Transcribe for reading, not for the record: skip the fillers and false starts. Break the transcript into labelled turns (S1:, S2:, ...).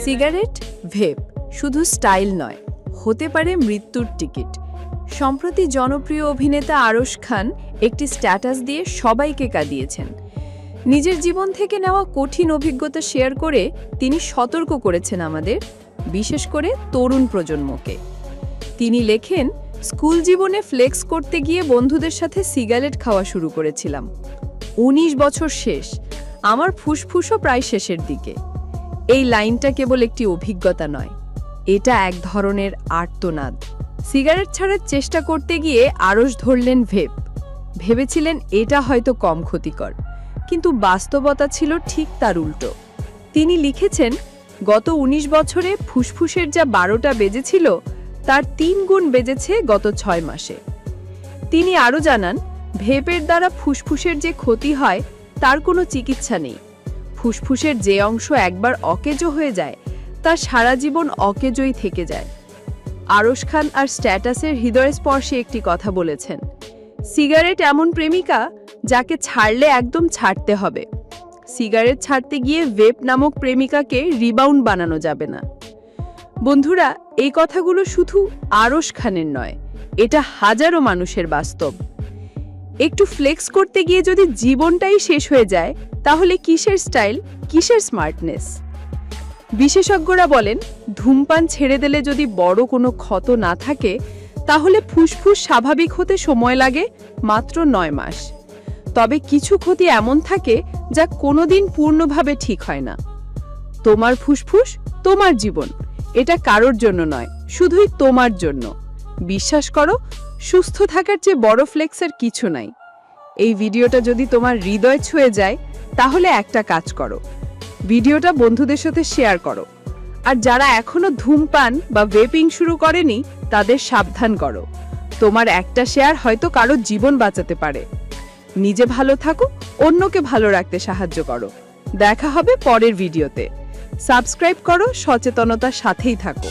S1: Cigarette, ভেপ শুধু style নয়, হতে পারে মৃত্যুর টিকিট। সম্প্রতি জনপ্রিয় অভিনেতা আরশ খান একটি স্ট্যাটাস দিয়ে সবাইকে কাঁদিয়েছেন। নিজের জীবন থেকে নেওয়া কঠিন অভিজ্ঞতা শেয়ার করে তিনি সতর্ক করেছেন আমাদের, বিশেষ করে তরুণ প্রজন্মকে। তিনি লেখেন, স্কুল জীবনে ফ্লেক্স করতে গিয়ে বন্ধুদের সাথে সিগারেট খাওয়া শুরু করেছিলাম। ১৯ বছর শেষ, আমার ফুসফুসও প্রায় শেষের দিকে। এই লাইনটা কেবল একটি অভিজ্ঞতা নয়, এটা এক ধরনের আর্তনাদ। সিগারেট ছাড়ার চেষ্টা করতে গিয়ে আরশ ধরলেন ভেপ। ভেবেছিলেন এটা হয়তো কম ক্ষতিকর, কিন্তু বাস্তবতা ছিল ঠিক তার উল্টো। তিনি লিখেছেন, গত ১৯ বছরে ফুসফুসের যা ১২টা বেজেছিল তার ৩ গুণ বেজেছে গত ৬ মাসে। তিনি আরও জানান, ভেপের দ্বারা ফুসফুসের যে ক্ষতি হয় তার কোনো চিকিৎসা নেই। ফুসফুসের যে অংশ একবার অকেজো হয়ে যায় তা সারা জীবন অকেজোই থেকে যায়। আরশ খান আর স্ট্যাটাসের হৃদয়স্পর্শী একটি কথা বলেছেন, সিগারেট এমন প্রেমিকা যাকে ছাড়লে একদম ছাড়তে হবে। সিগারেট ছাড়তে গিয়ে ভেপ নামক প্রেমিকাকে রিবাউন্ড বানানো যাবে না। বন্ধুরা, এই কথাগুলো শুধু আরশ খানের নয়, এটা হাজারো মানুষের বাস্তব। একটু ফ্লেক্স করতে গিয়ে যদি জীবনটাই শেষ হয়ে যায়, তাহলে কিসের স্টাইল, কিসের স্মার্টনেস? বিশেষজ্ঞরা বলেন, ধূমপান ছেড়ে দিলে যদি বড় কোনো ক্ষত না থাকে, তাহলে ফুসফুস স্বাভাবিক হতে সময় লাগে মাত্র ৯ মাস। তবে কিছু ক্ষতি এমন থাকে যা কোনোদিন পূর্ণভাবে ঠিক হয় না। তোমার ফুসফুস, তোমার জীবন, এটা কারোর জন্য নয়, শুধুই তোমার জন্য। বিশ্বাস করো, সুস্থ থাকার চেয়ে বড় ফ্লেক্সের কিছু নাই। এই ভিডিওটা যদি তোমার হৃদয় ছুঁয়ে যায়, তাহলে একটা কাজ করো, ভিডিওটা বন্ধুদের সাথে শেয়ার করো। আর যারা এখনো ধূমপান বা ভেপিং শুরু করেনি, তাদের সাবধান করো। তোমার একটা শেয়ার হয়তো কারো জীবন বাঁচাতে পারে। নিজে ভালো থাকো, অন্যকে ভালো রাখতে সাহায্য করো। দেখা হবে পরের ভিডিওতে। সাবস্ক্রাইব করো, সচেতনতার সাথেই থাকো।